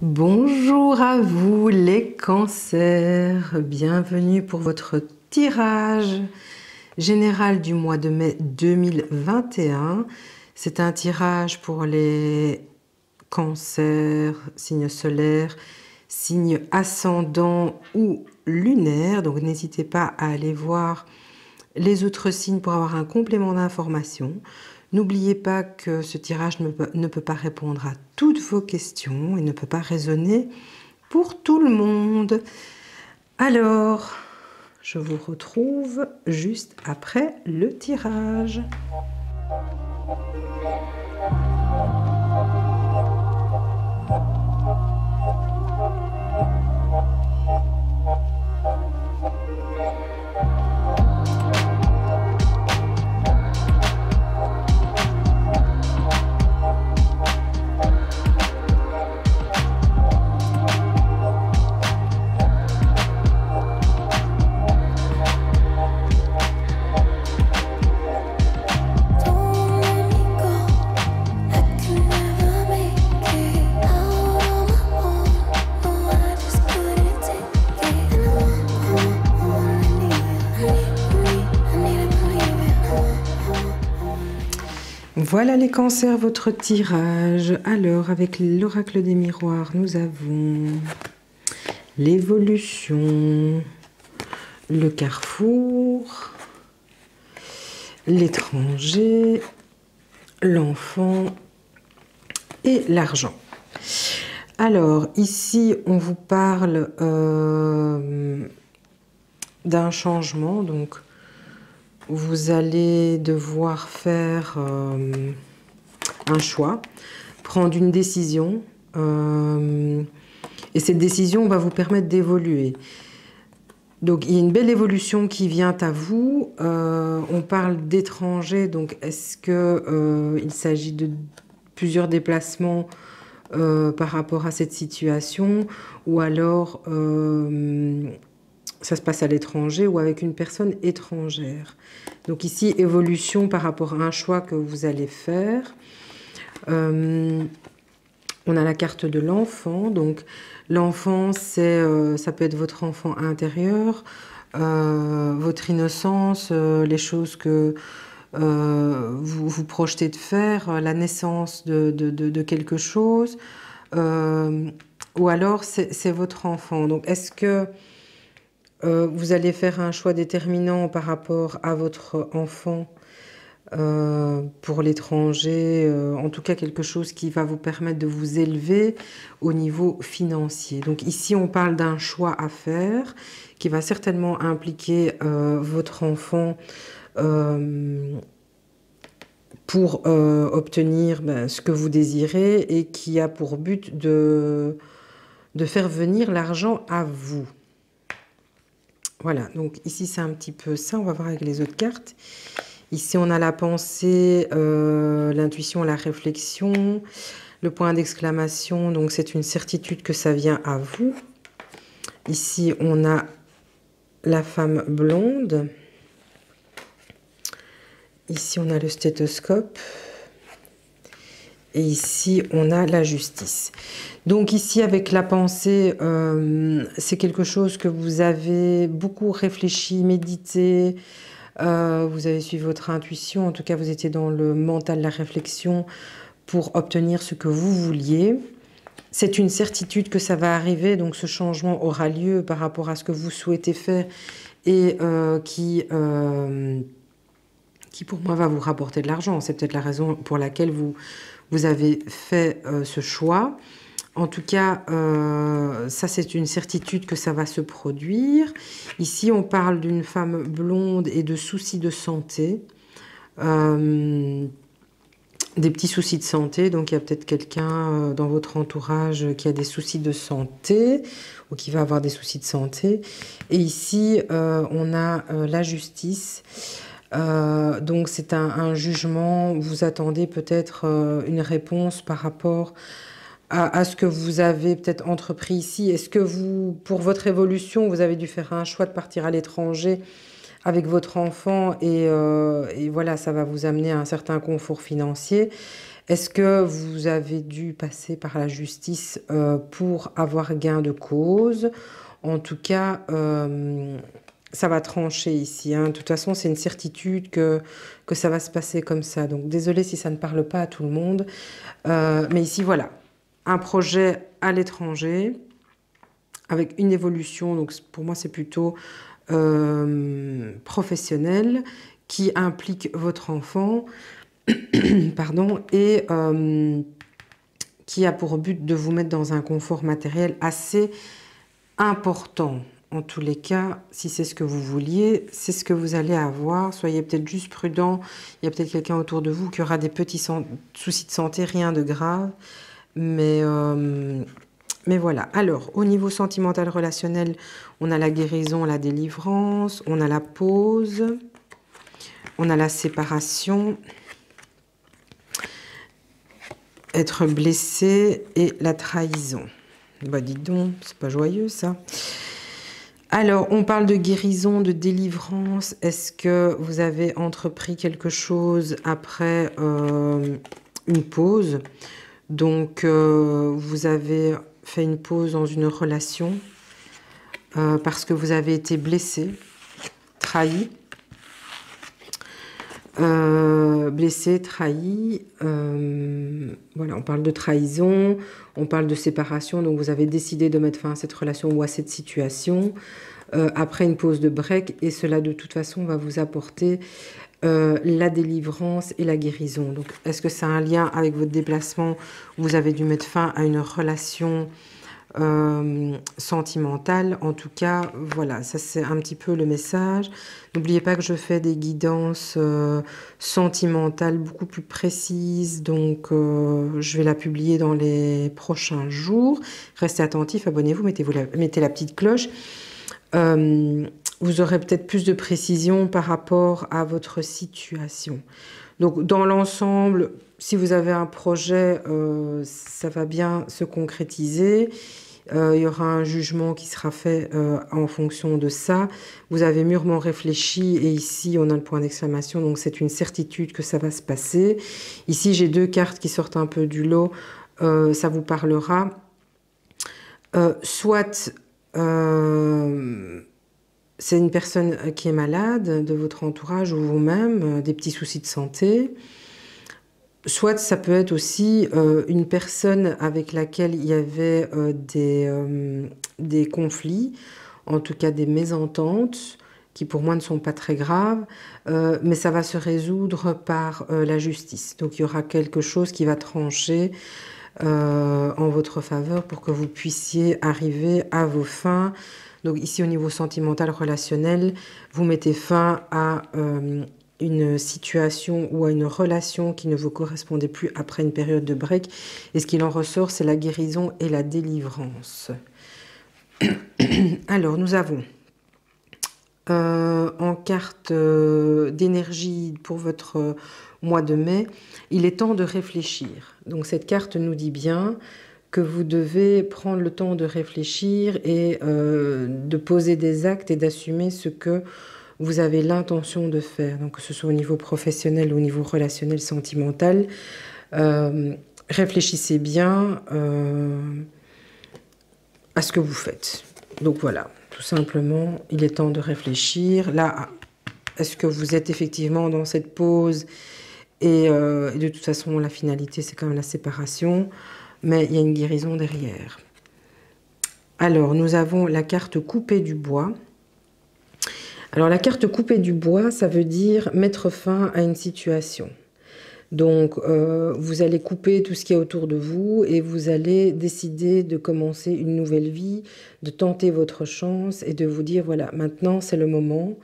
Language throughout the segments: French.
Bonjour à vous les cancers, bienvenue pour votre tirage général du mois de mai 2021. C'est un tirage pour les cancers, signes solaires, signes ascendants ou lunaires. Donc n'hésitez pas à aller voir les autres signes pour avoir un complément d'information. N'oubliez pas que ce tirage ne peut pas répondre à toutes vos questions et ne peut pas résonner pour tout le monde. Alors, je vous retrouve juste après le tirage. Voilà les cancers, votre tirage. Alors, avec l'oracle des miroirs, nous avons l'évolution, le carrefour, l'étranger, l'enfant et l'argent. Alors, ici, on vous parle d'un changement, donc vous allez devoir faire un choix, prendre une décision, et cette décision va vous permettre d'évoluer. Donc il y a une belle évolution qui vient à vous. On parle d'étrangers, donc est-ce que il s'agit de plusieurs déplacements par rapport à cette situation, ou alors ça se passe à l'étranger ou avec une personne étrangère. Donc ici, évolution par rapport à un choix que vous allez faire. On a la carte de l'enfant. Donc l'enfant, ça peut être votre enfant intérieur, votre innocence, les choses que vous projetez de faire, la naissance de quelque chose. Ou alors, c'est votre enfant. Donc est-ce que vous allez faire un choix déterminant par rapport à votre enfant pour l'étranger, en tout cas quelque chose qui va vous permettre de vous élever au niveau financier. Donc ici, on parle d'un choix à faire qui va certainement impliquer votre enfant pour obtenir ce que vous désirez et qui a pour but de faire venir l'argent à vous. Voilà, donc ici c'est un petit peu ça, on va voir avec les autres cartes. Ici on a la pensée, l'intuition, la réflexion, le point d'exclamation, donc c'est une certitude que ça vient à vous. Ici on a la femme blonde. Ici on a le stéthoscope. Et ici, on a la justice. Donc ici, avec la pensée, c'est quelque chose que vous avez beaucoup réfléchi, médité. Vous avez suivi votre intuition. En tout cas, vous étiez dans le mental, la réflexion pour obtenir ce que vous vouliez. C'est une certitude que ça va arriver. Donc ce changement aura lieu par rapport à ce que vous souhaitez faire et qui pour moi va vous rapporter de l'argent. C'est peut-être la raison pour laquelle vous avez fait ce choix. En tout cas, ça c'est une certitude que ça va se produire. Ici, on parle d'une femme blonde et de soucis de santé. Des petits soucis de santé. Donc, il y a peut-être quelqu'un dans votre entourage qui a des soucis de santé ou qui va avoir des soucis de santé. Et ici, on a la justice. Donc c'est un jugement, vous attendez peut-être une réponse par rapport à ce que vous avez peut-être entrepris ici. Est-ce que vous, pour votre évolution, vous avez dû faire un choix de partir à l'étranger avec votre enfant et voilà, ça va vous amener à un certain confort financier. Est-ce que vous avez dû passer par la justice pour avoir gain de cause? En tout cas, ça va trancher ici, hein. De toute façon, c'est une certitude que ça va se passer comme ça. Donc, désolé si ça ne parle pas à tout le monde. Mais ici, voilà, un projet à l'étranger avec une évolution. Donc, pour moi, c'est plutôt professionnel qui implique votre enfant. Pardon, et qui a pour but de vous mettre dans un confort matériel assez important. En tous les cas, si c'est ce que vous vouliez, c'est ce que vous allez avoir. Soyez peut-être juste prudent. Il y a peut-être quelqu'un autour de vous qui aura des petits soucis de santé, rien de grave. Mais voilà. Alors, au niveau sentimental relationnel, on a la guérison, la délivrance, on a la pause, on a la séparation, être blessé et la trahison. Bah dis donc, c'est pas joyeux ça. Alors, on parle de guérison, de délivrance. Est-ce que vous avez entrepris quelque chose après une pause? Donc, vous avez fait une pause dans une relation parce que vous avez été blessé, trahi. Blessé, trahi, voilà, on parle de trahison, on parle de séparation, donc vous avez décidé de mettre fin à cette relation ou à cette situation après une pause de break, et cela de toute façon va vous apporter la délivrance et la guérison. Donc est-ce que ça a un lien avec votre déplacement? Vous avez dû mettre fin à une relation sentimentale. En tout cas, voilà, ça c'est un petit peu le message. N'oubliez pas que je fais des guidances sentimentales beaucoup plus précises, donc je vais la publier dans les prochains jours. Restez attentifs, abonnez-vous, mettez la petite cloche. Vous aurez peut-être plus de précision par rapport à votre situation. Donc dans l'ensemble, si vous avez un projet, ça va bien se concrétiser. Il y aura un jugement qui sera fait en fonction de ça. Vous avez mûrement réfléchi et ici on a le point d'exclamation, donc c'est une certitude que ça va se passer. Ici j'ai deux cartes qui sortent un peu du lot, ça vous parlera. Soit c'est une personne qui est malade de votre entourage ou vous-même, des petits soucis de santé. Soit ça peut être aussi une personne avec laquelle il y avait des conflits, en tout cas des mésententes, qui pour moi ne sont pas très graves, mais ça va se résoudre par la justice. Donc il y aura quelque chose qui va trancher en votre faveur pour que vous puissiez arriver à vos fins. Donc ici au niveau sentimental, relationnel, vous mettez fin à une situation ou à une relation qui ne vous correspondait plus après une période de break. Et ce qu'il en ressort, c'est la guérison et la délivrance. Alors, nous avons en carte d'énergie pour votre mois de mai, il est temps de réfléchir. Donc, cette carte nous dit bien que vous devez prendre le temps de réfléchir et de poser des actes et d'assumer ce que vous avez l'intention de faire, donc que ce soit au niveau professionnel ou au niveau relationnel, sentimental. Réfléchissez bien à ce que vous faites. Donc voilà, tout simplement, il est temps de réfléchir. Là, est-ce que vous êtes effectivement dans cette pause et de toute façon, la finalité, c'est quand même la séparation, mais il y a une guérison derrière. Alors, nous avons la carte coupée du bois. Alors la carte coupée du bois, ça veut dire mettre fin à une situation. Donc vous allez couper tout ce qui est autour de vous et vous allez décider de commencer une nouvelle vie, de tenter votre chance et de vous dire voilà, maintenant c'est le moment.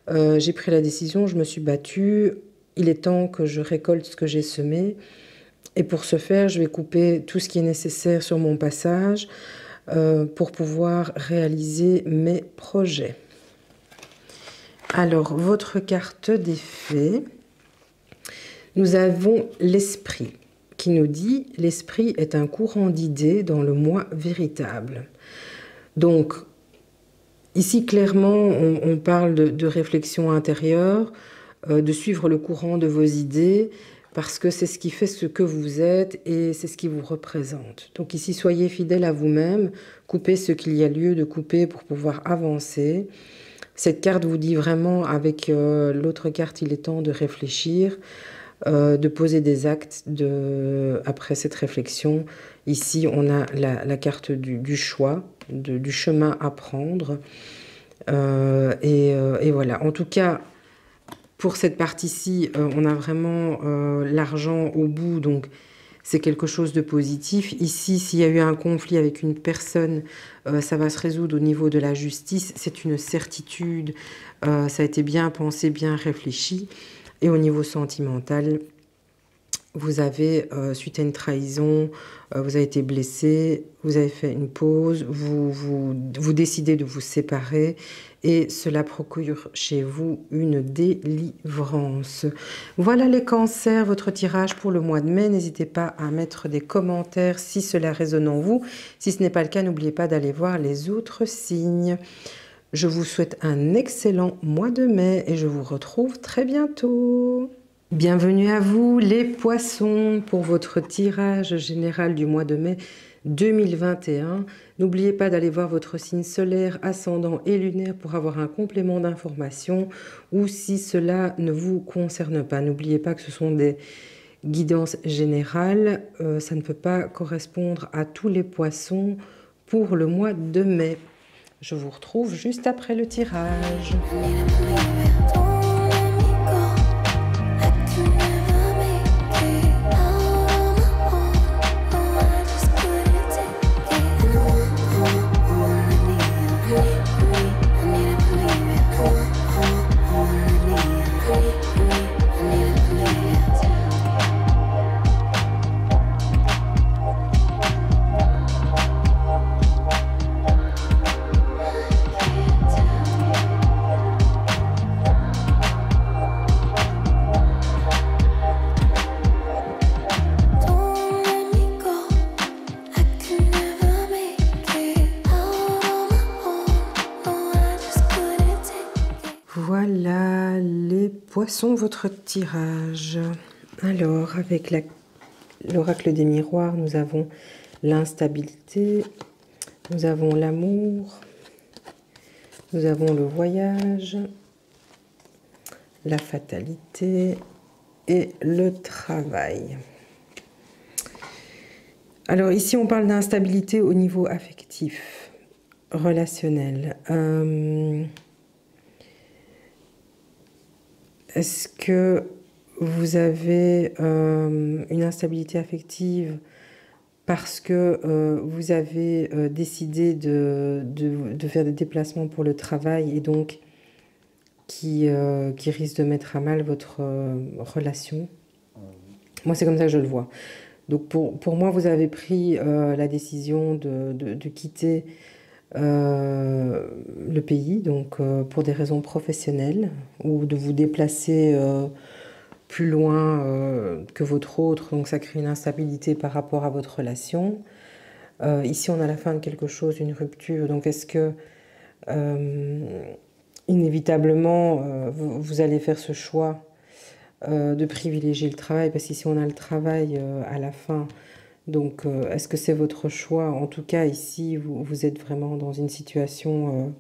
J'ai pris la décision, je me suis battue, il est temps que je récolte ce que j'ai semé. Et pour ce faire, je vais couper tout ce qui est nécessaire sur mon passage pour pouvoir réaliser mes projets. Alors, votre carte des fées, nous avons l'esprit qui nous dit « L'esprit est un courant d'idées dans le moi véritable ». Donc, Ici, clairement, on parle de réflexion intérieure, de suivre le courant de vos idées, parce que c'est ce qui fait ce que vous êtes et c'est ce qui vous représente. Donc ici, soyez fidèle à vous-même, coupez ce qu'il y a lieu de couper pour pouvoir avancer. Cette carte vous dit vraiment, avec l'autre carte, il est temps de réfléchir, de poser des actes après cette réflexion. Ici, on a la carte du choix, du chemin à prendre. Et voilà. En tout cas, pour cette partie-ci, on a vraiment l'argent au bout, donc c'est quelque chose de positif. Ici, s'il y a eu un conflit avec une personne, ça va se résoudre au niveau de la justice. C'est une certitude, ça a été bien pensé, bien réfléchi. Et au niveau sentimental, vous avez, suite à une trahison, vous avez été blessé, vous avez fait une pause, vous décidez de vous séparer et cela procure chez vous une délivrance. Voilà les cancers, votre tirage pour le mois de mai. N'hésitez pas à mettre des commentaires si cela résonne en vous. Si ce n'est pas le cas, n'oubliez pas d'aller voir les autres signes. Je vous souhaite un excellent mois de mai et je vous retrouve très bientôt. Bienvenue à vous les poissons pour votre tirage général du mois de mai 2021. N'oubliez pas d'aller voir votre signe solaire, ascendant et lunaire pour avoir un complément d'information ou si cela ne vous concerne pas. N'oubliez pas que ce sont des guidances générales. Ça ne peut pas correspondre à tous les poissons pour le mois de mai. Je vous retrouve juste après le tirage. Voilà les poissons, votre tirage. Alors, avec l'oracle des miroirs, nous avons l'instabilité, nous avons l'amour, nous avons le voyage, la fatalité et le travail. Alors ici, on parle d'instabilité au niveau affectif, relationnel. Est-ce que vous avez une instabilité affective parce que vous avez décidé de faire des déplacements pour le travail et donc qui risque de mettre à mal votre relation? Moi, c'est comme ça que je le vois. Donc pour moi, vous avez pris la décision de quitter le pays, donc pour des raisons professionnelles, ou de vous déplacer plus loin que votre autre, donc ça crée une instabilité par rapport à votre relation. Ici, on a la fin de quelque chose, une rupture, donc est-ce que inévitablement vous allez faire ce choix de privilégier le travail, parce qu'ici on a le travail à la fin. Donc, est-ce que c'est votre choix? En tout cas, ici, vous êtes vraiment dans une situation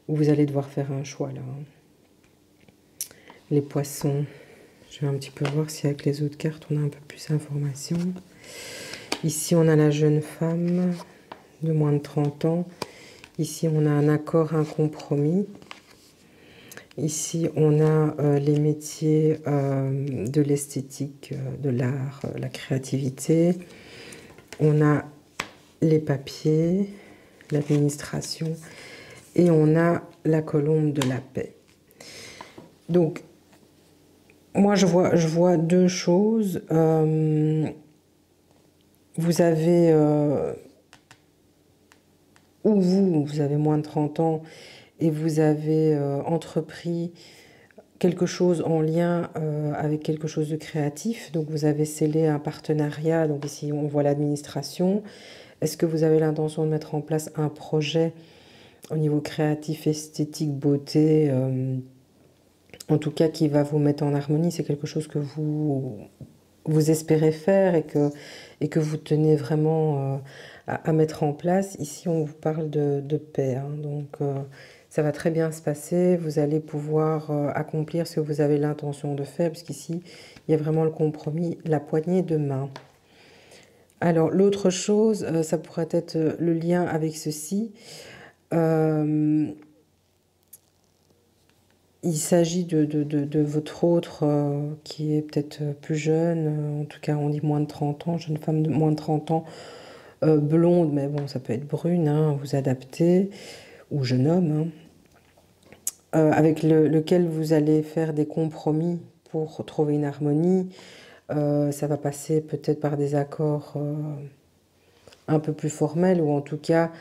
où vous allez devoir faire un choix, là. Les poissons. Je vais un petit peu voir si avec les autres cartes, on a un peu plus d'informations. Ici, on a la jeune femme de moins de 30 ans. Ici, on a un accord, un compromis. Ici, on a les métiers de l'esthétique, de l'art, la créativité. On a les papiers, l'administration et on a la colombe de la paix. Donc, moi, je vois deux choses. Vous avez, ou vous avez moins de 30 ans et vous avez entrepris quelque chose en lien avec quelque chose de créatif. Donc, vous avez scellé un partenariat. Donc, ici, on voit l'administration. Est-ce que vous avez l'intention de mettre en place un projet au niveau créatif, esthétique, beauté, en tout cas qui va vous mettre en harmonie. C'est quelque chose que vous espérez faire et que vous tenez vraiment à mettre en place. Ici, on vous parle de paix, hein, donc ça va très bien se passer. Vous allez pouvoir accomplir ce que vous avez l'intention de faire, puisqu'ici, il y a vraiment le compromis, la poignée de main. Alors, l'autre chose, ça pourrait être le lien avec ceci. Il s'agit de votre autre qui est peut-être plus jeune, en tout cas on dit moins de 30 ans, jeune femme de moins de 30 ans, blonde, mais bon ça peut être brune, hein, vous adaptez, ou jeune homme, hein, avec lequel vous allez faire des compromis pour trouver une harmonie. Ça va passer peut-être par des accords un peu plus formels, ou en tout cas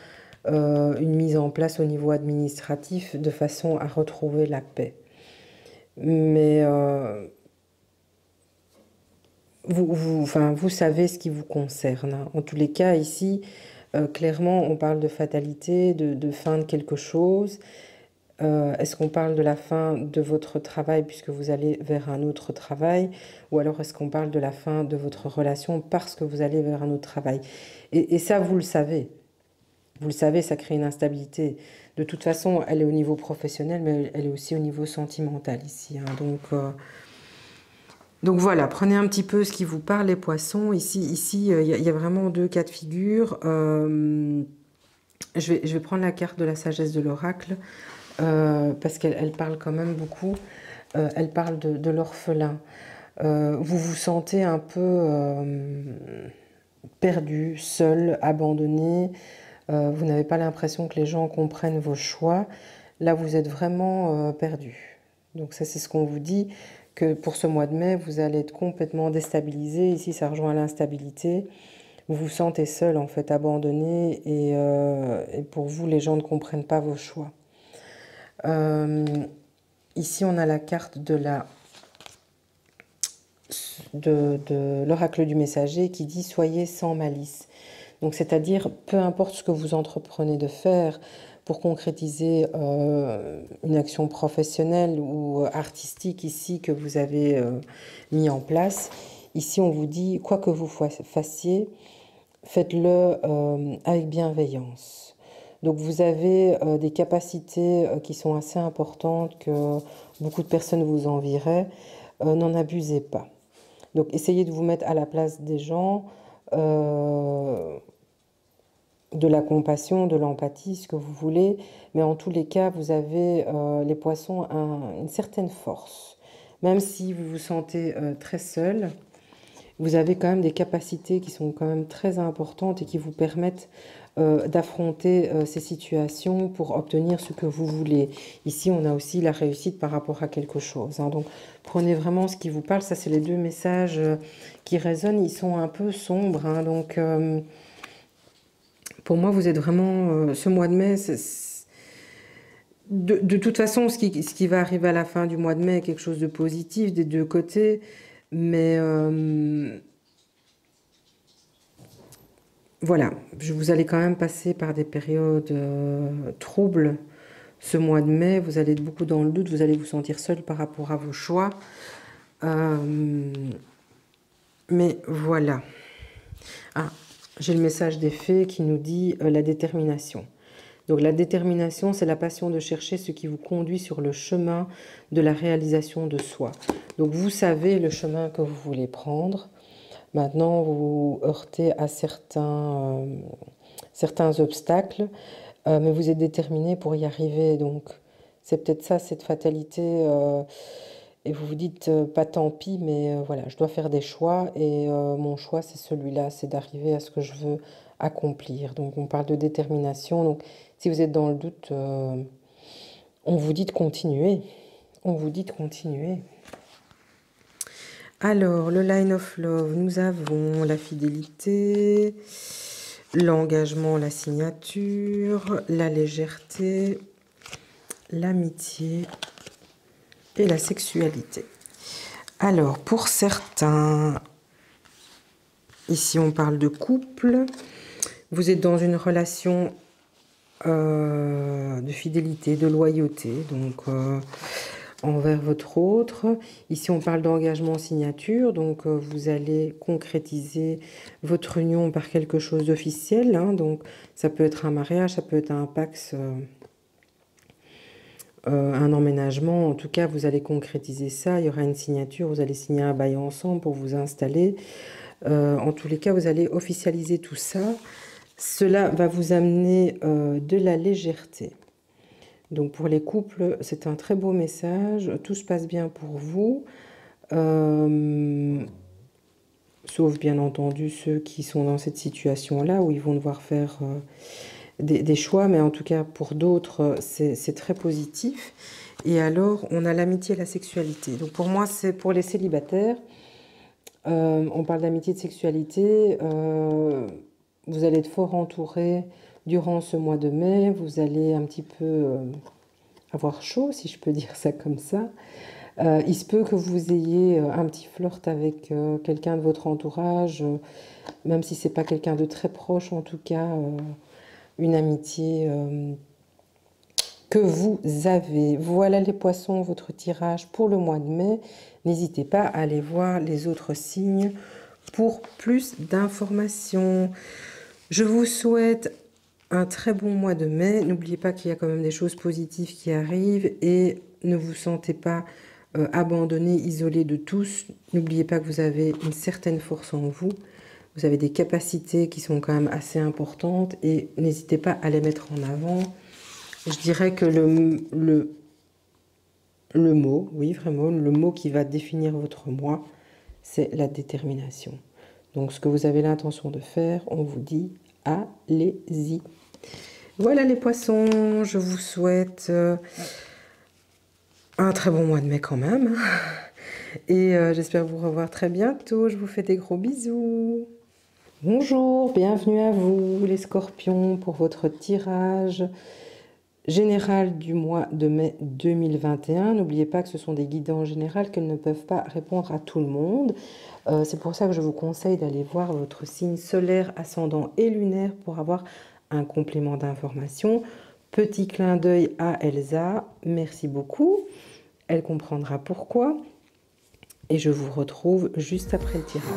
une mise en place au niveau administratif de façon à retrouver la paix. Mais vous savez ce qui vous concerne, hein. En tous les cas, ici, clairement, on parle de fatalité, de fin de quelque chose. Est-ce qu'on parle de la fin de votre travail puisque vous allez vers un autre travail, ou alors est-ce qu'on parle de la fin de votre relation parce que vous allez vers un autre travail? Et ça, vous le savez. Vous le savez, ça crée une instabilité. De toute façon, elle est au niveau professionnel, mais elle est aussi au niveau sentimental ici, hein. Donc voilà, prenez un petit peu ce qui vous parle, les poissons. Ici, il y a vraiment deux cas de figure. Je vais prendre la carte de la sagesse de l'oracle, parce qu'elle parle quand même beaucoup. Elle parle de l'orphelin. Vous vous sentez un peu perdu, seul, abandonné. Vous n'avez pas l'impression que les gens comprennent vos choix. Là, vous êtes vraiment perdu. Donc ça, c'est ce qu'on vous dit, que pour ce mois de mai, vous allez être complètement déstabilisé. Ici, ça rejoint l'instabilité. Vous vous sentez seul, en fait, abandonné. Et pour vous, les gens ne comprennent pas vos choix. Ici, on a la carte de l'oracle du messager qui dit « Soyez sans malice ». Donc, c'est-à-dire, peu importe ce que vous entreprenez de faire pour concrétiser une action professionnelle ou artistique ici que vous avez mis en place, ici on vous dit, quoi que vous fassiez, faites-le avec bienveillance. Donc vous avez des capacités qui sont assez importantes, que beaucoup de personnes vous envieraient, n'en abusez pas. Donc essayez de vous mettre à la place des gens, de la compassion, de l'empathie, ce que vous voulez, mais en tous les cas, vous avez, les poissons, une certaine force. Même si vous vous sentez très seul, vous avez quand même des capacités qui sont quand même très importantes et qui vous permettent d'affronter ces situations pour obtenir ce que vous voulez. Ici, on a aussi la réussite par rapport à quelque chose, hein. Donc, prenez vraiment ce qui vous parle. Ça, c'est les deux messages qui résonnent. Ils sont un peu sombres, hein. Donc, pour moi, vous êtes vraiment... ce mois de mai, de toute façon, ce qui va arriver à la fin du mois de mai est quelque chose de positif des deux côtés. Mais voilà, vous allez quand même passer par des périodes troubles ce mois de mai. Vous allez être beaucoup dans le doute, vous allez vous sentir seul par rapport à vos choix. Mais voilà. Ah, j'ai le message des fées qui nous dit la détermination. Donc la détermination, c'est la passion de chercher ce qui vous conduit sur le chemin de la réalisation de soi. Donc vous savez le chemin que vous voulez prendre. Maintenant, vous vous heurtez à certains obstacles, mais vous êtes déterminé pour y arriver. Donc c'est peut-être ça, cette fatalité. Et vous vous dites, pas tant pis, mais voilà, je dois faire des choix. Et mon choix, c'est celui-là, c'est d'arriver à ce que je veux accomplir. Donc on parle de détermination. Donc si vous êtes dans le doute, on vous dit de continuer. On vous dit de continuer. Alors, le line of love, nous avons la fidélité, l'engagement, la signature, la légèreté, l'amitié et la sexualité. Alors, pour certains, ici on parle de couple, vous êtes dans une relation de fidélité, de loyauté, donc envers votre autre. Ici, on parle d'engagement en signature, donc vous allez concrétiser votre union par quelque chose d'officiel, hein, donc ça peut être un mariage, ça peut être un pax, un emménagement. En tout cas, vous allez concrétiser ça, il y aura une signature, vous allez signer un bail ensemble pour vous installer. En tous les cas, vous allez officialiser tout ça. Cela va vous amener de la légèreté. Donc pour les couples, c'est un très beau message. Tout se passe bien pour vous. Sauf bien entendu ceux qui sont dans cette situation-là où ils vont devoir faire des choix. Mais en tout cas, pour d'autres, c'est très positif. Et alors, on a l'amitié et la sexualité. Donc pour moi, c'est pour les célibataires. On parle d'amitié et de sexualité. Vous allez être fort entouré durant ce mois de mai. Vous allez un petit peu avoir chaud, si je peux dire ça comme ça. Il se peut que vous ayez un petit flirt avec quelqu'un de votre entourage, même si c'est pas quelqu'un de très proche, en tout cas, une amitié que vous avez. Voilà les poissons, votre tirage pour le mois de mai. N'hésitez pas à aller voir les autres signes pour plus d'informations. Je vous souhaite un très bon mois de mai. N'oubliez pas qu'il y a quand même des choses positives qui arrivent et ne vous sentez pas abandonné, isolé de tous. N'oubliez pas que vous avez une certaine force en vous. Vous avez des capacités qui sont quand même assez importantes et n'hésitez pas à les mettre en avant. Je dirais que le mot, oui vraiment, le mot qui va définir votre moi, c'est la détermination. Donc ce que vous avez l'intention de faire, on vous dit allez-y. Voilà les poissons, je vous souhaite un très bon mois de mai quand même. Et j'espère vous revoir très bientôt. Je vous fais des gros bisous. Bonjour, bienvenue à vous les scorpions pour votre tirage général du mois de mai 2021. N'oubliez pas que ce sont des guidants généraux qu'elles ne peuvent pas répondre à tout le monde. C'est pour ça que je vous conseille d'aller voir votre signe solaire, ascendant et lunaire pour avoir un complément d'information. Petit clin d'œil à Elsa, merci beaucoup. Elle comprendra pourquoi. Et je vous retrouve juste après le tirage.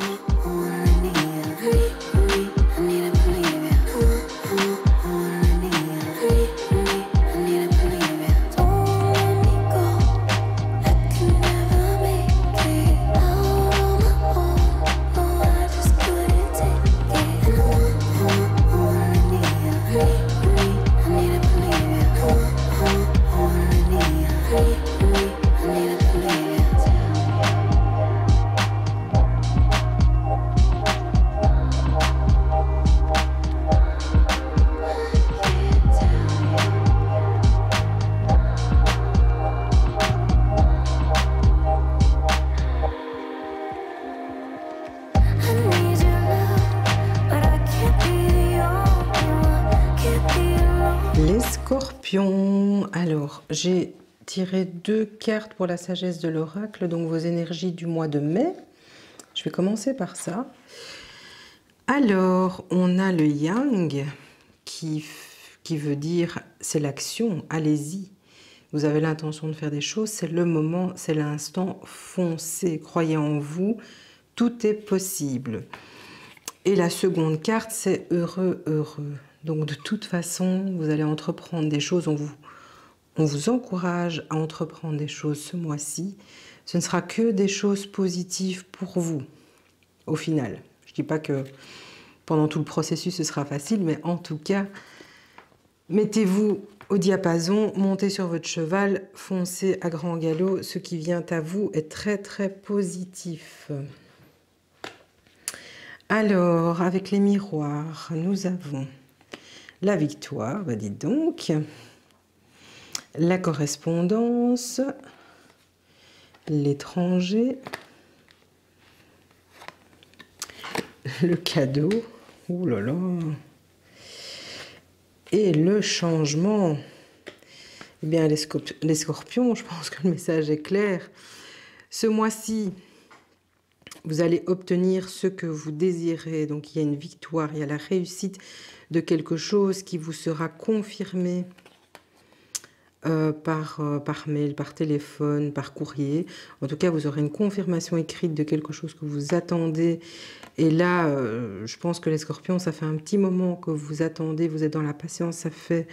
Les scorpions, alors j'ai tiré 2 cartes pour la sagesse de l'oracle, donc vos énergies du mois de mai. Je vais commencer par ça. Alors, on a le yang qui veut dire c'est l'action, allez-y. Vous avez l'intention de faire des choses, c'est le moment, c'est l'instant, foncez, croyez en vous, tout est possible. Et la seconde carte, c'est heureux, heureux. Donc de toute façon, vous allez entreprendre des choses, on vous encourage à entreprendre des choses ce mois-ci. Ce ne sera que des choses positives pour vous, au final. Je ne dis pas que pendant tout le processus, ce sera facile, mais en tout cas, mettez-vous au diapason, montez sur votre cheval, foncez à grand galop. Ce qui vient à vous est très, très positif. Alors, avec les miroirs, nous avons la victoire, bah dites donc, la correspondance, l'étranger, le cadeau, ouh là là, et le changement. Eh bien, les scorpions, je pense que le message est clair. Ce mois-ci, vous allez obtenir ce que vous désirez. Donc, il y a une victoire, il y a la réussite de quelque chose qui vous sera confirmé par mail, par téléphone, par courrier. En tout cas, vous aurez une confirmation écrite de quelque chose que vous attendez. Et là, je pense que les scorpions, ça fait un petit moment que vous attendez, vous êtes dans la patience, ça fait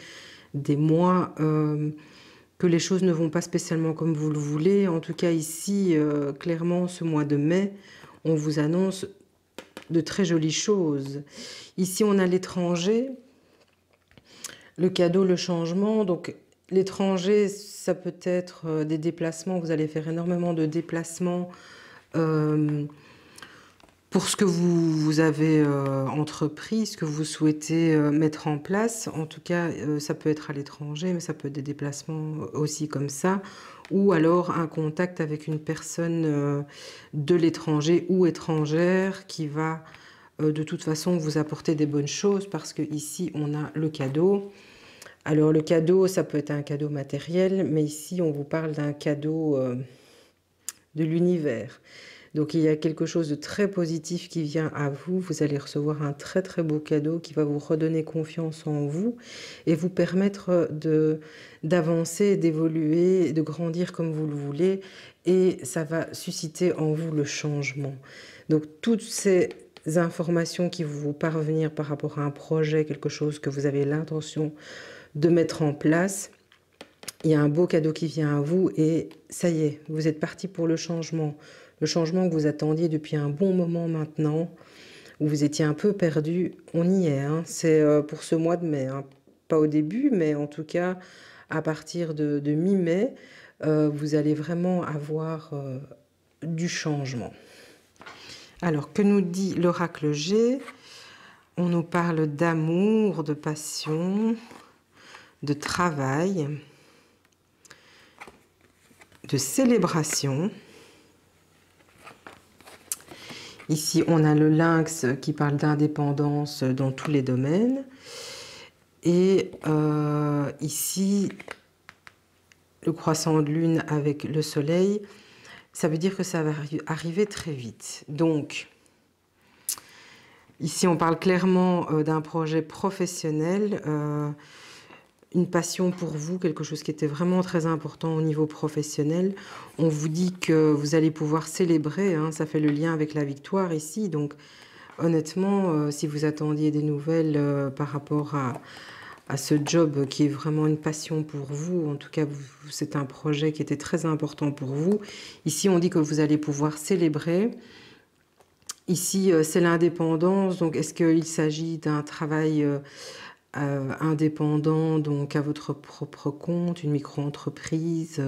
des mois que les choses ne vont pas spécialement comme vous le voulez. En tout cas, ici, clairement, ce mois de mai, on vous annonce de très jolies choses. Ici, on a l'étranger, le cadeau, le changement. Donc, l'étranger, ça peut être des déplacements. Vous allez faire énormément de déplacements pour ce que vous avez entrepris, ce que vous souhaitez mettre en place. En tout cas, ça peut être à l'étranger, mais ça peut être des déplacements aussi comme ça. Ou alors un contact avec une personne de l'étranger ou étrangère qui va de toute façon vous apporter des bonnes choses, parce que ici on a le cadeau. Alors le cadeau, ça peut être un cadeau matériel, mais ici on vous parle d'un cadeau de l'univers. Donc il y a quelque chose de très positif qui vient à vous. Vous allez recevoir un très très beau cadeau qui va vous redonner confiance en vous et vous permettre d'avancer, d'évoluer, de grandir comme vous le voulez. Et ça va susciter en vous le changement. Donc toutes ces informations qui vont vous parvenir par rapport à un projet, quelque chose que vous avez l'intention de mettre en place, il y a un beau cadeau qui vient à vous et ça y est, vous êtes parti pour le changement. Le changement que vous attendiez depuis un bon moment maintenant, où vous étiez un peu perdu, on y est. Hein. C'est pour ce mois de mai. Hein. Pas au début, mais en tout cas, à partir de mi-mai, vous allez vraiment avoir du changement. Alors, que nous dit l'oracle G? On nous parle d'amour, de passion, de travail, de célébration. Ici, on a le lynx qui parle d'indépendance dans tous les domaines. Et ici, le croissant de lune avec le soleil, ça veut dire que ça va arriver très vite. Donc, ici, on parle clairement d'un projet professionnel, une passion pour vous, quelque chose qui était vraiment très important au niveau professionnel. On vous dit que vous allez pouvoir célébrer, hein, ça fait le lien avec la victoire ici. Donc, honnêtement, si vous attendiez des nouvelles par rapport à ce job qui est vraiment une passion pour vous, en tout cas, c'est un projet qui était très important pour vous. Ici, on dit que vous allez pouvoir célébrer. Ici, c'est l'indépendance. Donc, est-ce qu'il s'agit d'un travail indépendant, donc à votre propre compte, une micro-entreprise,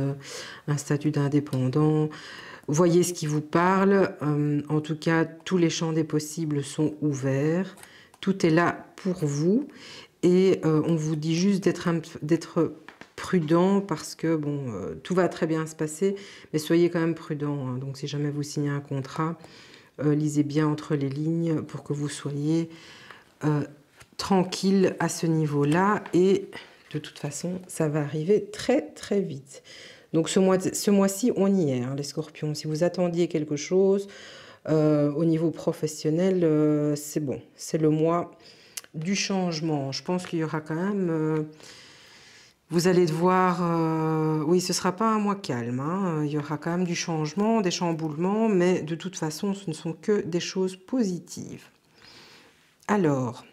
un statut d'indépendant? Voyez ce qui vous parle. En tout cas, tous les champs des possibles sont ouverts. Tout est là pour vous. Et on vous dit juste d'être prudent parce que bon, tout va très bien se passer, mais soyez quand même prudent. Hein. Donc si jamais vous signez un contrat, lisez bien entre les lignes pour que vous soyez tranquille à ce niveau-là. Et de toute façon, ça va arriver très très vite. Donc ce mois-ci, on y est, hein, les scorpions. Si vous attendiez quelque chose au niveau professionnel, c'est bon. C'est le mois du changement. Je pense qu'il y aura quand même... vous allez devoir... oui, ce ne sera pas un mois calme. Hein. Il y aura quand même du changement, des chamboulements, mais de toute façon, ce ne sont que des choses positives. Alors,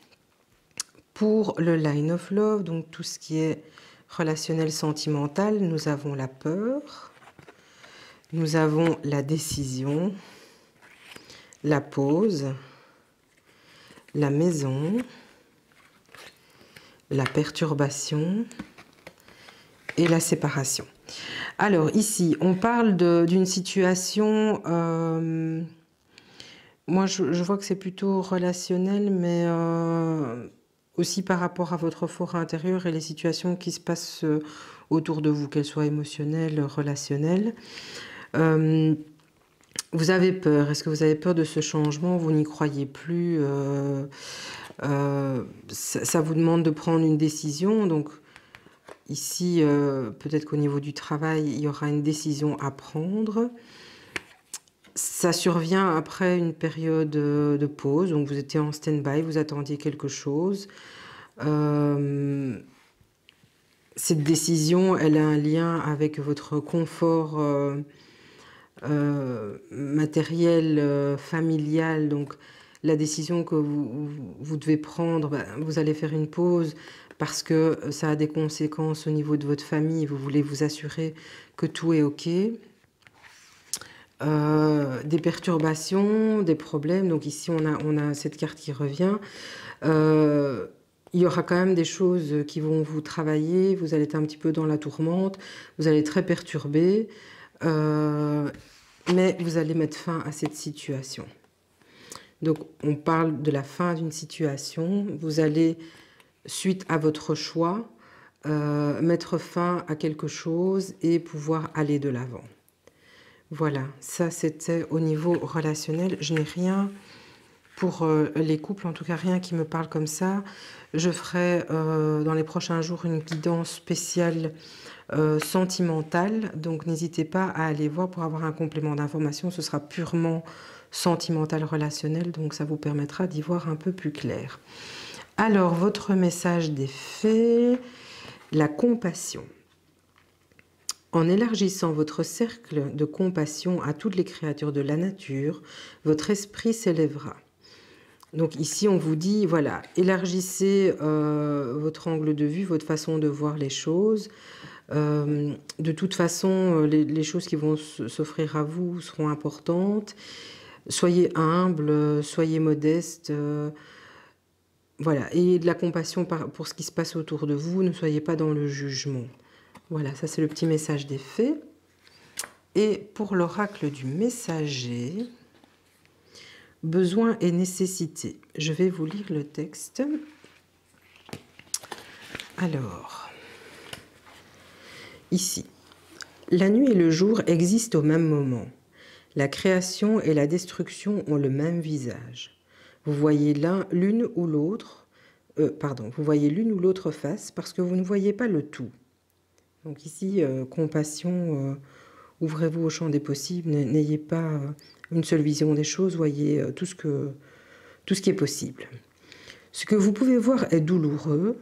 pour le line of love, donc tout ce qui est relationnel, sentimental, nous avons la peur, nous avons la décision, la pause, la maison, la perturbation et la séparation. Alors ici, on parle d'une situation, moi je vois que c'est plutôt relationnel, mais aussi par rapport à votre fort intérieur et les situations qui se passent autour de vous, qu'elles soient émotionnelles, relationnelles. Vous avez peur. Est-ce que vous avez peur de ce changement? Vous n'y croyez plus. Ça vous demande de prendre une décision. Donc ici, peut-être qu'au niveau du travail, il y aura une décision à prendre. Ça survient après une période de pause, donc vous étiez en stand-by, vous attendiez quelque chose. Cette décision, elle a un lien avec votre confort matériel, familial. Donc la décision que vous devez prendre, vous allez faire une pause parce que ça a des conséquences au niveau de votre famille. Vous voulez vous assurer que tout est OK. Des perturbations, des problèmes. Donc ici, on a cette carte qui revient. Il y aura quand même des choses qui vont vous travailler. Vous allez être un petit peu dans la tourmente. Vous allez être très perturbé. Mais vous allez mettre fin à cette situation. Donc, on parle de la fin d'une situation. Vous allez, suite à votre choix, mettre fin à quelque chose et pouvoir aller de l'avant. Voilà, ça c'était au niveau relationnel. Je n'ai rien pour les couples, en tout cas rien qui me parle comme ça. Je ferai dans les prochains jours une guidance spéciale sentimentale. Donc n'hésitez pas à aller voir pour avoir un complément d'information. Ce sera purement sentimental relationnel, donc ça vous permettra d'y voir un peu plus clair. Alors, votre message des fées, la compassion. En élargissant votre cercle de compassion à toutes les créatures de la nature, votre esprit s'élèvera. Donc ici, on vous dit, voilà, élargissez votre angle de vue, votre façon de voir les choses. De toute façon, les choses qui vont s'offrir à vous seront importantes. Soyez humble, soyez modeste. Voilà, ayez de la compassion pour ce qui se passe autour de vous. Ne soyez pas dans le jugement. Voilà, ça c'est le petit message des fées. Et pour l'oracle du messager, besoin et nécessité. Je vais vous lire le texte. Alors, ici, la nuit et le jour existent au même moment. La création et la destruction ont le même visage. Vous voyez l'une ou l'autre, vous voyez l'une ou l'autre face parce que vous ne voyez pas le tout. Donc ici, compassion, ouvrez-vous au champ des possibles, n'ayez pas une seule vision des choses, voyez tout ce qui est possible. Ce que vous pouvez voir est douloureux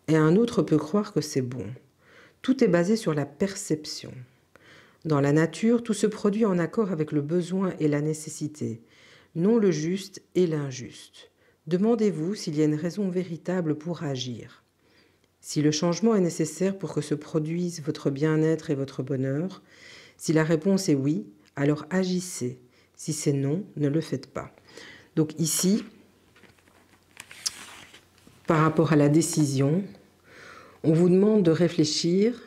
et un autre peut croire que c'est bon. Tout est basé sur la perception. Dans la nature, tout se produit en accord avec le besoin et la nécessité, non le juste et l'injuste. Demandez-vous s'il y a une raison véritable pour agir. Si le changement est nécessaire pour que se produise votre bien-être et votre bonheur, si la réponse est oui, alors agissez. Si c'est non, ne le faites pas. Donc ici, par rapport à la décision, on vous demande de réfléchir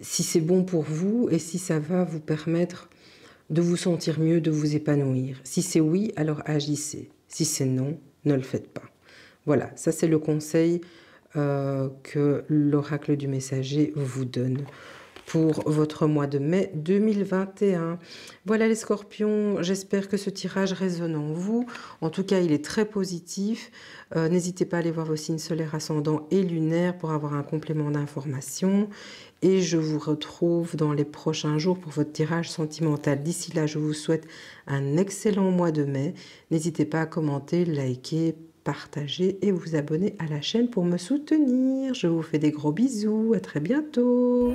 si c'est bon pour vous et si ça va vous permettre de vous sentir mieux, de vous épanouir. Si c'est oui, alors agissez. Si c'est non, ne le faites pas. Voilà, ça c'est le conseil que l'oracle du messager vous donne pour votre mois de mai 2021. Voilà les scorpions, j'espère que ce tirage résonne en vous. En tout cas, il est très positif. N'hésitez pas à aller voir vos signes solaires, ascendants et lunaires pour avoir un complément d'information. Et je vous retrouve dans les prochains jours pour votre tirage sentimental. D'ici là, je vous souhaite un excellent mois de mai. N'hésitez pas à commenter, liker, partager et vous abonner à la chaîne pour me soutenir. Je vous fais des gros bisous. À très bientôt.